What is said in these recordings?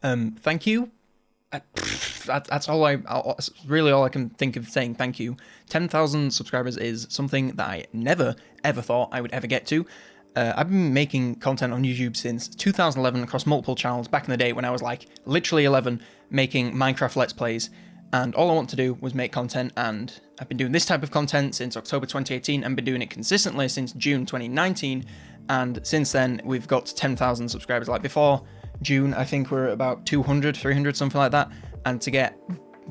Thank you. That's all that's really all I can think of saying thank you. 10,000 subscribers is something that I never, ever thought I would ever get to. I've been making content on YouTube since 2011 across multiple channels back in the day when I was like literally 11 making Minecraft Let's Plays, and all I want to do was make content, and I've been doing this type of content since October 2018 and been doing it consistently since June 2019, and since then we've got 10,000 subscribers. Like before June, I think we're about 200, 300, something like that, and to get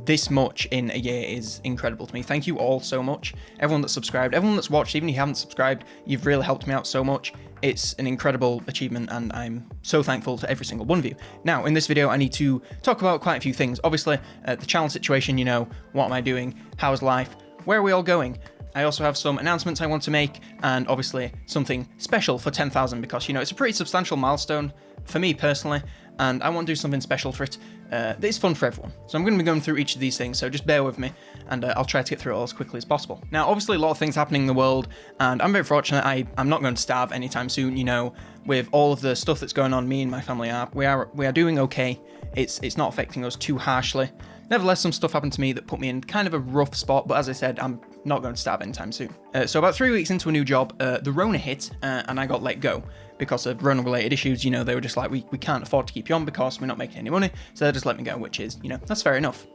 this much in a year is incredible to me. Thank you all so much. Everyone that's subscribed, everyone that's watched, even if you haven't subscribed, you've really helped me out so much. It's an incredible achievement and I'm so thankful to every single one of you. Now, in this video, I need to talk about quite a few things. Obviously, the channel situation, you know, what am I doing? How's life? Where are we all going? I also have some announcements I want to make, and obviously something special for 10,000 because, you know, it's a pretty substantial milestone for me personally, and I want to do something special for it. It's fun for everyone. So I'm going to be going through each of these things, so just bear with me, and I'll try to get through it all as quickly as possible. Now, obviously a lot of things happening in the world, and I'm very fortunate. I'm not going to starve anytime soon, you know, with all of the stuff that's going on. Me and my family we are doing okay. It's not affecting us too harshly. Nevertheless, some stuff happened to me that put me in kind of a rough spot, but as I said, I'm not going to starve anytime soon. So about 3 weeks into a new job, the Rona hit, and I got let go because of Rona-related issues. You know, they were just like, we can't afford to keep you on because we're not making any money, so they just let me go, which is, you know, that's fair enough.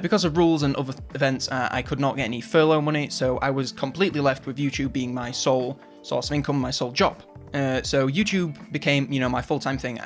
Because of rules and other events, I could not get any furlough money, so I was completely left with YouTube being my sole source of income, my sole job. So YouTube became, you know, my full-time thing.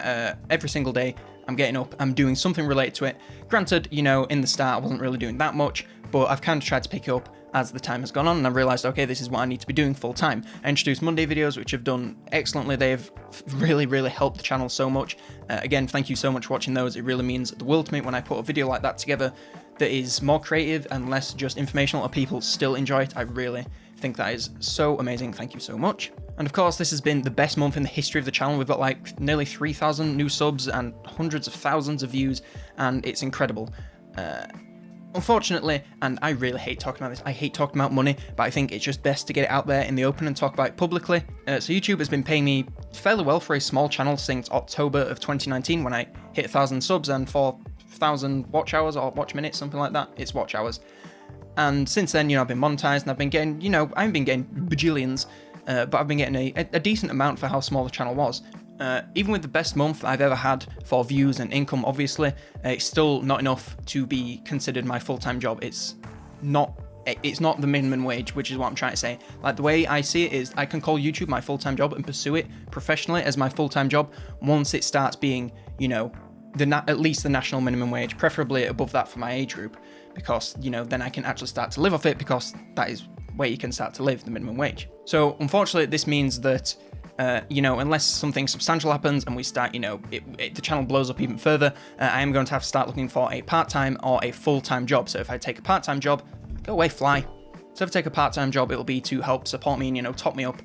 Every single day, I'm getting up, I'm doing something related to it. Granted, you know, in the start, I wasn't really doing that much, but I've kind of tried to pick it up as the time has gone on, and I've realized, okay, this is what I need to be doing full time. I introduced Monday videos, which have done excellently. They've really, really helped the channel so much. Again, thank you so much for watching those. It really means the world to me when I put a video like that together that is more creative and less just informational, or people still enjoy it. I really think that is so amazing. Thank you so much. And of course, this has been the best month in the history of the channel. We've got like nearly 3,000 new subs and hundreds of thousands of views, and it's incredible. Unfortunately, and I really hate talking about this, I hate talking about money, but I think it's just best to get it out there in the open and talk about it publicly. So YouTube has been paying me fairly well for a small channel since October of 2019 when I hit 1,000 subs and 4,000 watch hours or watch minutes, something like that. It's watch hours. And since then, you know, I've been monetized and I've been getting, you know, I haven't been getting bajillions, but I've been getting a decent amount for how small the channel was. Even with the best month I've ever had for views and income, obviously, it's still not enough to be considered my full-time job. It's not the minimum wage, which is what I'm trying to say. Like, the way I see it is I can call YouTube my full-time job and pursue it professionally as my full-time job once it starts being, you know, at least the national minimum wage, preferably above that for my age group, because, you know, then I can actually start to live off it, because that is where you can start to live, the minimum wage. So unfortunately, this means that you know, unless something substantial happens and we start, you know, the channel blows up even further, I am going to have to start looking for a part-time or a full-time job. So if I take a part-time job, go away, fly. So if I take a part-time job, it will be to help support me and, you know, top me up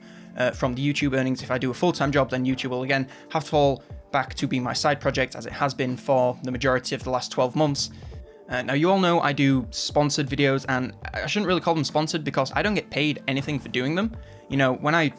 from the YouTube earnings. If I do a full-time job, then YouTube will again have to fall back to being my side project, as it has been for the majority of the last 12 months. Now, you all know I do sponsored videos, and I shouldn't really call them sponsored because I don't get paid anything for doing them. You know, when I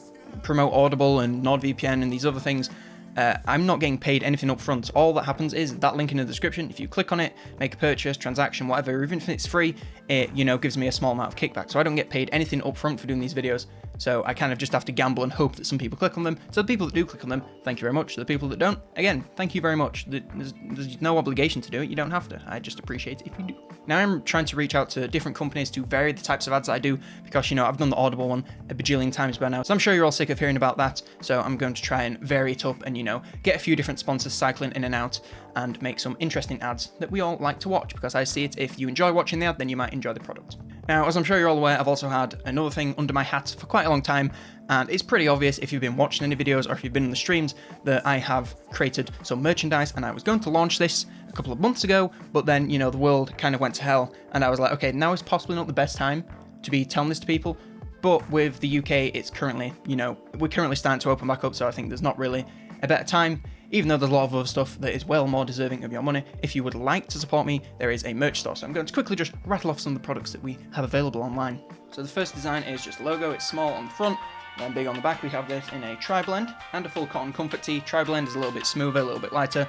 promote Audible and NordVPN and these other things, I'm not getting paid anything up front. All that happens is that link in the description. If you click on it, make a purchase, transaction, whatever, even if it's free, it, you know, gives me a small amount of kickback. So I don't get paid anything up front for doing these videos. So I kind of just have to gamble and hope that some people click on them. So the people that do click on them, thank you very much. The people that don't, again, thank you very much. There's no obligation to do it. You don't have to. I just appreciate it if you do. Now, I'm trying to reach out to different companies to vary the types of ads that I do, because, you know, I've done the Audible one a bajillion times by now. So I'm sure you're all sick of hearing about that. So I'm going to try and vary it up and, you know, get a few different sponsors cycling in and out and make some interesting ads that we all like to watch, because I see it. If you enjoy watching the ad, then you might enjoy the product. Now, as I'm sure you're all aware, I've also had another thing under my hat for quite a long time, and it's pretty obvious if you've been watching any videos or if you've been in the streams that I have created some merchandise, and I was going to launch this a couple of months ago, but then, you know, the world kind of went to hell, and I was like, okay, now is possibly not the best time to be telling this to people, but with the UK, it's currently, you know, we're currently starting to open back up, so I think there's not really a better time, even though there's a lot of other stuff that is well more deserving of your money. If you would like to support me, there is a merch store. So I'm going to quickly just rattle off some of the products that we have available online. So the first design is just a logo. It's small on the front, Then big on the back, we have this in a tri-blend and a full cotton comfort tee. Tri-blend is a little bit smoother, a little bit lighter.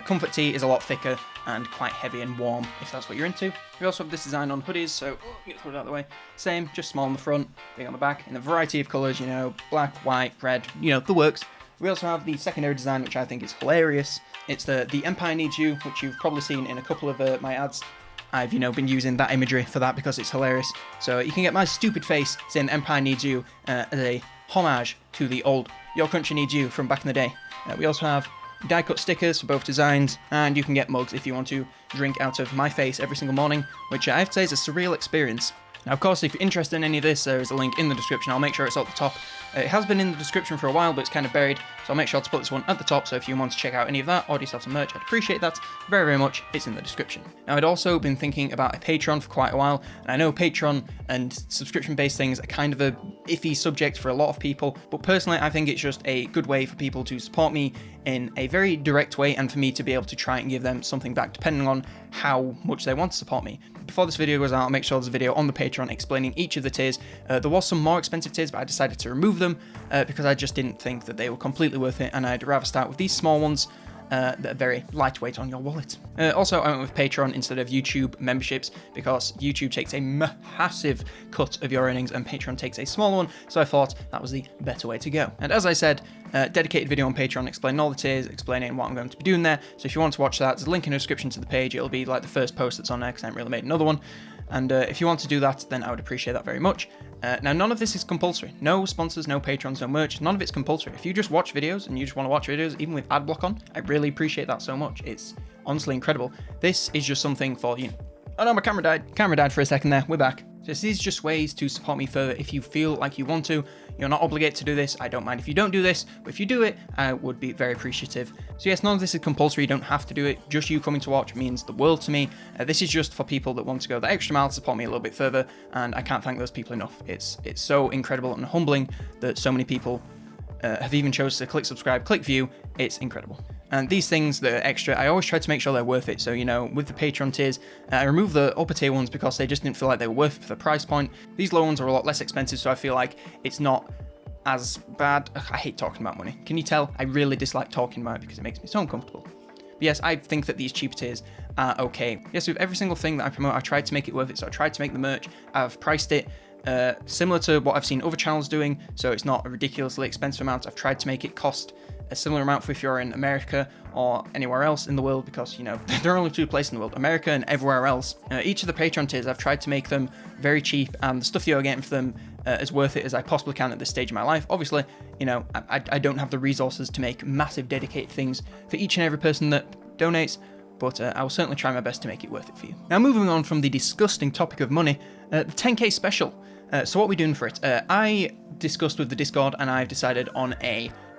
Comfort tee is a lot thicker and quite heavy and warm, if that's what you're into. We also have this design on hoodies, so get the hood out of the way. Same, just small on the front, big on the back, in a variety of colours, you know, black, white, red, you know, the works. We also have the secondary design, which I think is hilarious. It's the Empire Needs You, which you've probably seen in a couple of my ads. I've, you know, been using that imagery for that because it's hilarious. So you can get my stupid face saying Empire Needs You as a homage to the old Your Country Needs You from back in the day. We also have die-cut stickers for both designs, and you can get mugs if you want to drink out of my face every single morning, which I have to say is a surreal experience. Now, of course, if you're interested in any of this, there is a link in the description. I'll make sure it's at the top. It has been in the description for a while, but it's kind of buried, so I'll make sure to put this one at the top, so if you want to check out any of that, or yourself some merch, I'd appreciate that very, very much. It's in the description. Now, I'd also been thinking about a Patreon for quite a while, and I know Patreon and subscription-based things are kind of a iffy subject for a lot of people, but personally, I think it's just a good way for people to support me in a very direct way, and for me to be able to try and give them something back, depending on how much they want to support me. Before this video goes out, I'll make sure there's a video on the Patreon explaining each of the tiers. There was some more expensive tiers, but I decided to remove them because I just didn't think that they were completely worth it, and I'd rather start with these small ones that are very lightweight on your wallet. Also, I went with Patreon instead of YouTube memberships because YouTube takes a massive cut of your earnings and Patreon takes a small one, so I thought that was the better way to go. And as I said, dedicated video on Patreon explaining all the tiers, explaining what I'm going to be doing there, so if you want to watch that, there's a link in the description to the page. It'll be like the first post that's on there because I haven't really made another one. And if you want to do that, then I would appreciate that very much. Now, none of this is compulsory. No sponsors, no patrons, no merch. None of it's compulsory. If you just watch videos and you just want to watch videos, even with ad block on, I really appreciate that so much. It's honestly incredible. This is just something for you. Oh no, my camera died. Camera died for a second there. We're back. So this is just ways to support me further if you feel like you want to. You're not obligated to do this. I don't mind if you don't do this, but if you do it, I would be very appreciative. So yes, none of this is compulsory. You don't have to do it. Just you coming to watch means the world to me. This is just for people that want to go the extra mile to support me a little bit further, and I can't thank those people enough. It's so incredible and humbling that so many people have even chosen to click subscribe, click view. It's incredible. And these things that are extra, I always try to make sure they're worth it. So, you know, with the Patreon tiers, I removed the upper tier ones because they just didn't feel like they were worth it for the price point. These low ones are a lot less expensive, so I feel like it's not as bad. Ugh, I hate talking about money. Can you tell? I really dislike talking about it because it makes me so uncomfortable. But yes, I think that these cheaper tiers are okay. Yes, with every single thing that I promote, I tried to make it worth it. So I tried to make the merch. I've priced it similar to what I've seen other channels doing, so it's not a ridiculously expensive amount. I've tried to make it cost a similar amount for if you're in America or anywhere else in the world, because, you know, there are only two places in the world, America and everywhere else. Each of the Patreon tiers, I've tried to make them very cheap, and the stuff you're getting for them as worth it as I possibly can at this stage of my life. Obviously, you know, I don't have the resources to make massive dedicated things for each and every person that donates, but I will certainly try my best to make it worth it for you. Now, moving on from the disgusting topic of money, the 10k special. So what are we doing for it? I discussed with the Discord, and I've decided on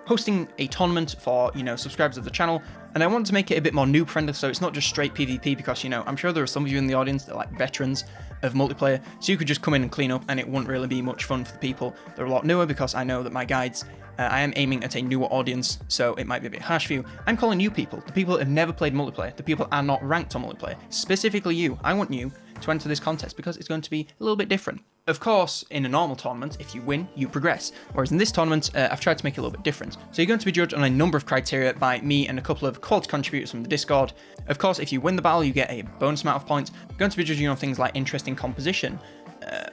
hosting a tournament for, you know, subscribers of the channel, and I wanted to make it a bit more noob friendly, so it's not just straight PvP, because, you know, I'm sure there are some of you in the audience that are like veterans of multiplayer, so you could just come in and clean up and it wouldn't really be much fun for the people that are a lot newer, because I know that my guides, I am aiming at a newer audience, so it might be a bit harsh for you. I'm calling you people, the people that have never played multiplayer, the people that are not ranked on multiplayer, specifically you. I want you to enter this contest because it's going to be a little bit different. Of course, in a normal tournament, if you win, you progress. Whereas in this tournament, I've tried to make it a little bit different. So you're going to be judged on a number of criteria by me and a couple of quality contributors from the Discord. Of course, if you win the battle, you get a bonus amount of points. You're going to be judging on things like interesting composition,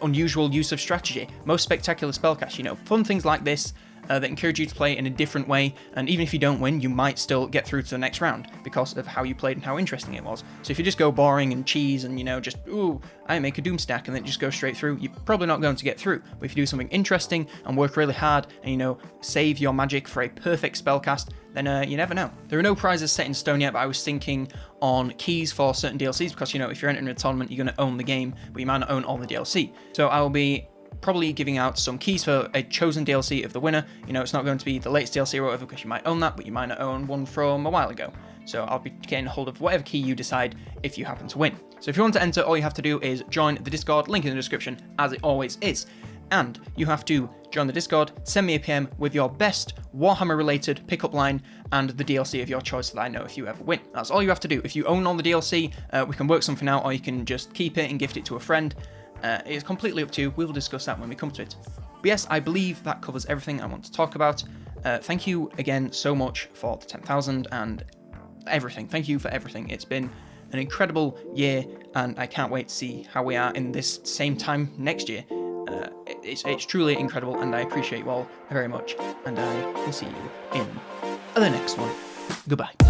unusual use of strategy, most spectacular spellcast, you know, fun things like this that encourage you to play in a different way, and even if you don't win, you might still get through to the next round because of how you played and how interesting it was. So if you just go boring and cheese and, you know, just, ooh, I make a doom stack and then just go straight through, you're probably not going to get through. But if you do something interesting and work really hard and, you know, save your magic for a perfect spellcast, then you never know. There are no prizes set in stone yet, but I was thinking on keys for certain DLCs because, you know, if you're entering a tournament, you're going to own the game, but you might not own all the DLC. So I will be probably giving out some keys for a chosen DLC of the winner. You know, it's not going to be the latest DLC or whatever, because you might own that, but you might not own one from a while ago. So I'll be getting hold of whatever key you decide if you happen to win. So if you want to enter, all you have to do is join the Discord, link in the description, as it always is. And you have to join the Discord, send me a PM with your best Warhammer-related pickup line and the DLC of your choice so that I know if you ever win. That's all you have to do. If you own all the DLC, we can work something out, or you can just keep it and gift it to a friend. It's completely up to you. We'll discuss that when we come to it. But yes, I believe that covers everything I want to talk about. Thank you again so much for the 10,000 and everything. Thank you for everything. It's been an incredible year, and I can't wait to see how we are in this same time next year. It's truly incredible, and I appreciate you all very much, and I will see you in the next one. Goodbye.